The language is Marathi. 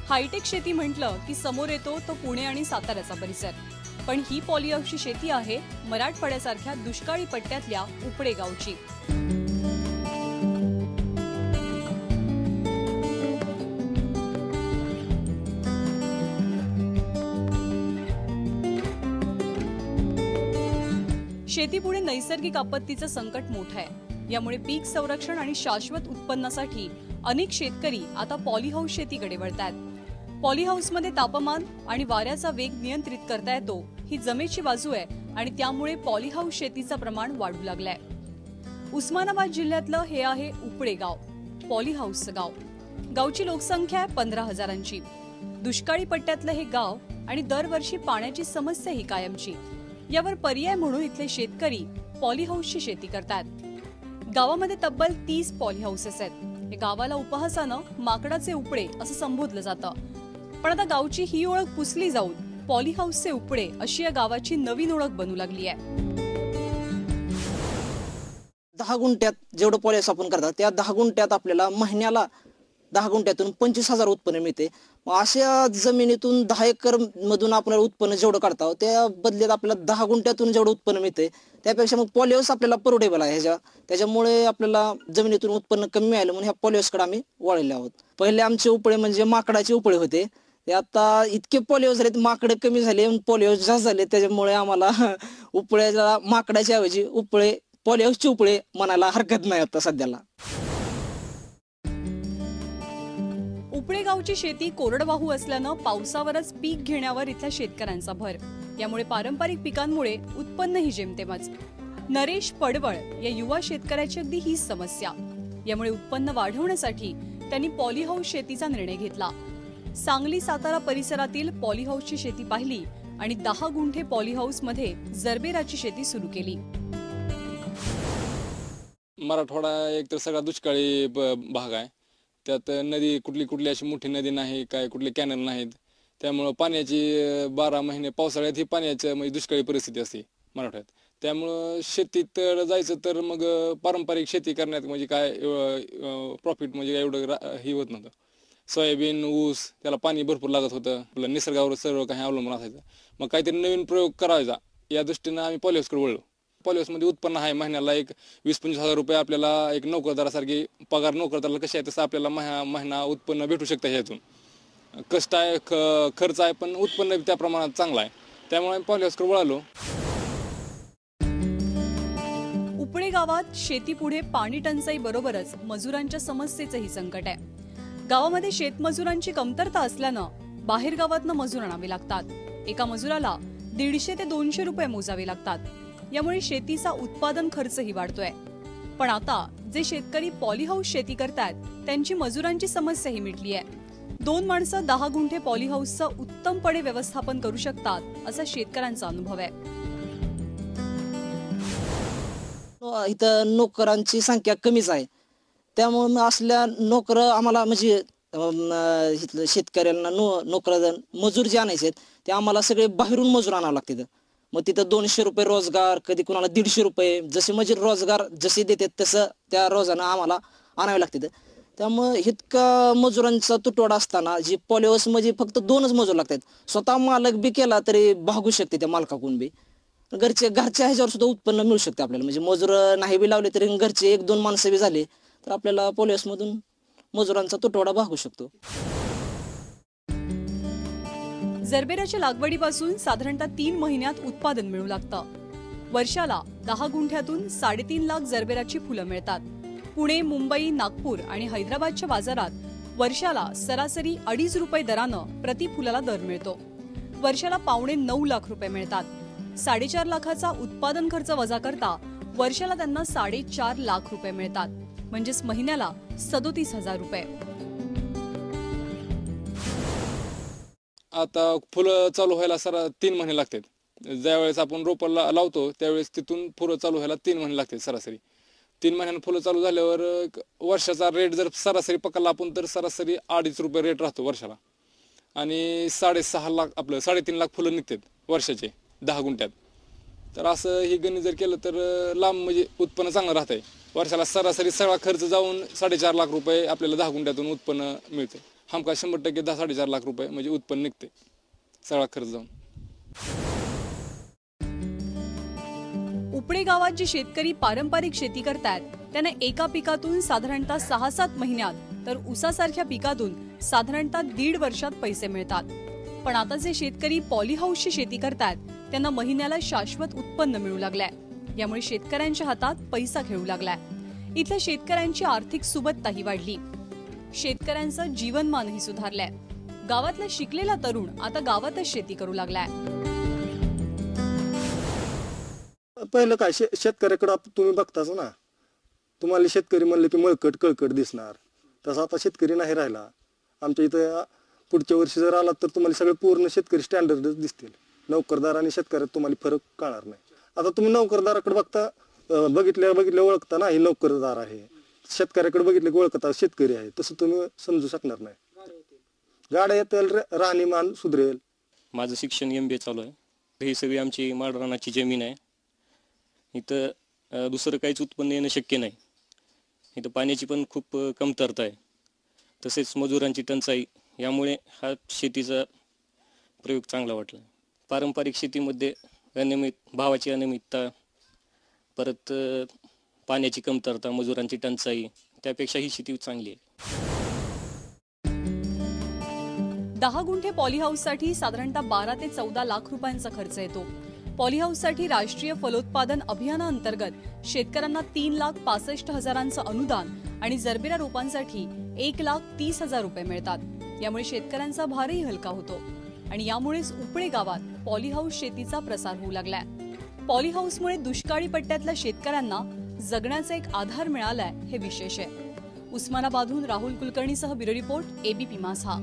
हायटेक शेती म्हटलं की समोर येतो तो पुणे आणि साताऱ्याचा परिसर. पण ही पॉलीहाऊसची शेती आहे मराठवाड्यासारख्या दुष्काळी पट्ट्यातल्या उपळे गावची. शेतीपुढे नैसर्गिक आपत्तीचं संकट मोठं आहे. यामुळे पीक संरक्षण आणि शाश्वत उत्पन्नासाठी अनेक शेतकरी आता पॉलीहाऊस शेतीकडे वळतात. पॉलीहाऊसमध्ये तापमान आणि वाऱ्याचा वेग नियंत्रित करता येतो, ही जमेची बाजू आहे आणि त्यामुळे पॉलीहाऊस शेतीचं प्रमाण वाढू लागलंय. उस्मानाबाद जिल्ह्यातलं हे आहे उपळे गाव, पॉलीहाऊसचं गाव. गावची लोकसंख्या आहे 15,000ची. दुष्काळी पट्ट्यातलं हे गाव आणि दरवर्षी पाण्याची समस्या ही कायमची. यावर पर्याय म्हणून इथले शेतकरी पॉलीहाऊसची शेती करतात. गावामध्ये तब्बल 30 पॉलीहाऊसेस आहेत. या गावाला उपहासानं माकडाचे उपळे असं संबोधलं जातं. पण आता गावची ही ओळख पुसली जाऊन पॉलीहाऊसचे उपळे अशी या गावाची नवीन ओळख बनू लागली आहे. 10 गुंठ्यात जेवढं पॉलीहाऊस आपण करतात त्या 10 गुंठ्यात आपल्याला महिन्याला 10 गुंठ्यातून 25,000 उत्पन्न मिळते. अशा जमिनीतून 10 एकर मधून आपल्याला उत्पन्न जेवढं काढतो त्या बदल्यात आपल्याला 10 गुंठ्यातून जेवढं उत्पन्न मिळते त्यापेक्षा मग पॉलीहाऊस आपल्याला परवडेबल आहे. त्याच्यामुळे आपल्याला जमिनीतून उत्पन्न कमी मिळालं म्हणून ह्या पॉलीहाऊसकडे आम्ही वळलेले आहोत. पहिले आमचे उपळे म्हणजे माकडाचे उपळे होते. ते आता इतके पॉलीहाऊस झालेत, माकडे कमी झाले, पॉलीहाऊस जास्त झाले. त्याच्यामुळे आम्हाला उपळ्याच्या माकडाच्या ऐवजी उपळे पॉलीहाऊसचे उपळे म्हणायला हरकत नाही आता सध्याला. उपळे गावची शेती कोरडवाहू असल्यानं पावसावरच पीक घेण्यावर इथल्या शेतकऱ्यांचा भर. यामुळे पारंपरिक पिकांमुळे उत्पन्नही जेमतेमच. नरेश पडवळ या युवा शेतकऱ्याची अगदी हीच समस्या. यामुळे उत्पन्न वाढवण्यासाठी त्यांनी पॉलीहाऊस शेतीचा निर्णय घेतला. सांगली सातारा परिसरातील पॉलीहाऊसची शेती पाहिली आणि 10 गुंठे पॉलीहाऊस मध्ये जरबेराची शेती सुरू केली. मराठवाडा एक तर सगळा दुष्काळी भाग आहे. त्यात नदी कुठली अशी मोठी नदी नाही, काय कुठले कॅनल नाहीत. त्यामुळं पाण्याची 12 महिने पावसाळ्यात ही पाण्याची म्हणजे दुष्काळी परिस्थिती असते मराठवाड्यात. त्यामुळं शेतीत जायचं तर मग पारंपरिक शेती करण्यात म्हणजे काय प्रॉफिट म्हणजे एवढं ही होत नव्हतं. सोयाबीन, ऊस त्याला पाणी भरपूर लागत होतं. आपलं निसर्गावर सर्व काही अवलंबून असायचं. मग काहीतरी नवीन प्रयोग करायचा या दृष्टीनं आम्ही पॉलीहाऊसकडे वळलो. पॉलीहाऊसमध्ये उत्पन्न आहे महिन्याला एक 20-25 हजार रुपये आपल्याला एक नोकरदारासारखी पगार नोकरदाराला कशी आहे तसं आपल्याला महिना उत्पन्न भेटू शकतं. ह्यातून कष्ट आहे, खर्च आहे, पण उत्पन्न त्या प्रमाणात चांगलं आहे. त्यामुळे आम्ही पॉलीहाऊसकडे वळालो. उपळे गावात शेतीपुढे पाणी टंचाई बरोबरच मजुरांच्या समस्येचंही संकट आहे. गावामध्ये शेतमजुरांची कमतरता असल्यानं बाहेर गावातनं मजूर आणावे लागतात. एका मजुराला 150 ते 200 रुपये मोजावे लागतात. यामुळे शेतीचा उत्पादन खर्चही वाढतोय. पण आता जे शेतकरी पॉलीहाऊस शेती करतात त्यांची मजुरांची समस्याही मिटली आहे. 2 माणसं 10 गुंठे पॉलीहाऊसचं उत्तमपणे व्यवस्थापन करू शकतात असा शेतकऱ्यांचा अनुभव आहे. इथं नोकरांची संख्या कमीच आहे. त्यामुळे असल्या नोकर आम्हाला म्हणजे शेतकऱ्यांना नोकर मजूर जे आणायचे ते आम्हाला सगळे बाहेरून मजूर आणावं लागते. मग तिथं 200 रुपये रोजगार, कधी कुणाला 150 रुपये, जसे मजूर रोजगार जसे देतात तसं त्या रोजानं आम्हाला आणावे लागते. त्यामुळे इतका मजुरांचा तुटवडा असताना जी पॉलीहाऊस म्हणजे फक्त 2च मजूर लागतात. स्वतः मालक बी केला तरी भागू शकते त्या मालकाकडून बी. घरच्या ह्याच्यावर सुद्धा उत्पन्न मिळू शकते आपल्याला. म्हणजे मजूर नाही बी लावले तरी घरचे 1-2 माणसं बी झाले तर आपल्याला पॉलीहाऊसमधून मजुरांचा तुटवडा भागू शकतो. जरबेराच्या लागवडीपासून साधारणतः 3 महिन्यात उत्पादन मिळू लागतं. वर्षाला 10 गुंठ्यातून 3.5 लाख जरबेराची फुलं मिळतात. पुणे, मुंबई, नागपूर आणि हैदराबादच्या बाजारात वर्षाला सरासरी 2.5 रुपये दरानं प्रति फुलाला दर मिळतो. वर्षाला 8.25 लाख रुपये मिळतात. 4.5 लाखाचा उत्पादन खर्च वजा करता वर्षाला त्यांना 4.5 लाख रुपये मिळतात. म्हणजेच महिन्याला 37,000 रुपये. आता फुलं चालू व्हायला 3 महिने लागतात. ज्यावेळेस आपण रोपं लावतो त्यावेळेस तिथून फुलं चालू व्हायला 3 महिने लागतात सरासरी. 3 महिन्यानं फुलं चालू झाल्यावर वर्षाचा रेट जर सरासरी पकडला आपण तर सरासरी 2.5 रुपये रेट राहतो वर्षाला. आणि 6.5 लाख आपलं 3.5 लाख फुलं निघतात वर्षाचे 10 गुंठ्यात. तर असं ही गणित जर केलं तर लांब म्हणजे उत्पन्न चांगलं राहतंय. वर्षाला सरासरी सगळा खर्च जाऊन 4.5 लाख रुपये आपल्याला 10 गुंठ्यातून उत्पन्न मिळतं. हमखास 100% 10-4.5 लाख रुपये म्हणजे उत्पन्न निघते सगळा खर्च जाऊन. उपळे गावात जे शेतकरी पारंपरिक शेती करतात त्यांना एका पिकातून साधारणतः 6-7 महिन्यात तर ऊसासारख्या पिकातून साधारणतः 1.5 वर्षात पैसे मिळतात. पण आता जे शेतकरी पॉलीहाऊसची शेती करतात त्यांना महिन्याला शाश्वत उत्पन्न मिळू लागलंय. यामुळे शेतकऱ्यांच्या हातात पैसा खेळू लागलाय. इथल्या शेतकऱ्यांची आर्थिक सुबत्ताही वाढली. शेतकऱ्यांचं जीवनमानही सुधारलंय. गावातला शिकलेला तरुण आता गावातच शेती करू लागलाय. पहिलं काय शेतकऱ्याकडे तुम्ही बघताच ना, तुम्हाला शेतकरी म्हणले की मळकट कळकट दिसणार, तसा आता शेतकरी नाही राहिला. आमच्या इथं पुढच्या वर्षी जर आलात तर तुम्हाला सगळे पूर्ण शेतकरी स्टँडर्डच दिसतील. नोकरदार आणि शेतकऱ्यात तुम्हाला फरक कळणार नाही. आता तुम्ही नोकरदाराकडे बघता, बघितल्या ओळखता ना, हे नोकरदार आहे. शेतकऱ्याकडे बघितले की ओळखता शेतकरी आहे, तसं तुम्ही समजू शकणार नाही. गाड्या येतील, राहणीमान सुधरेल. माझं शिक्षण MBA चालू आहे. ही सगळी आमची माळरानाची जमीन आहे. इथं दुसरं काहीच उत्पन्न येणं शक्य नाही. इथं पाण्याची पण खूप कमतरता आहे, तसेच मजुरांची टंचाई. यामुळे हा शेतीचा प्रयोग चांगला वाटला. पारंपरिक शेतीमध्ये भावाची अनियमितता, परत पाण्याची कमतरता, मजुरांची टंचाई, त्यापेक्षा ही शेती चांगली आहे. 10 गुंठे पॉलीहाऊससाठी साधारणतः 12 ते 14 लाख रुपयांचा खर्च येतो. पॉलीहाऊससाठी राष्ट्रीय फलोत्पादन अभियानाअंतर्गत शेतकऱ्यांना 3,65,000 अनुदान आणि जरबेरा रोपांसाठी 1,30,000 रुपये मिळतात. यामुळे शेतकऱ्यांचा भारही हलका होतो आणि यामुळेच उपळे गावात पॉलीहाऊस शेतीचा प्रसार होऊ लागलाय. पॉलीहाऊसमुळे दुष्काळी पट्ट्यातल्या शेतकऱ्यांना जगण्याचा एक आधार मिळालाय, हे विशेष आहे. उस्मानाबादहून राहुल कुलकर्णीसह ब्युरो रिपोर्ट, ABP माझा.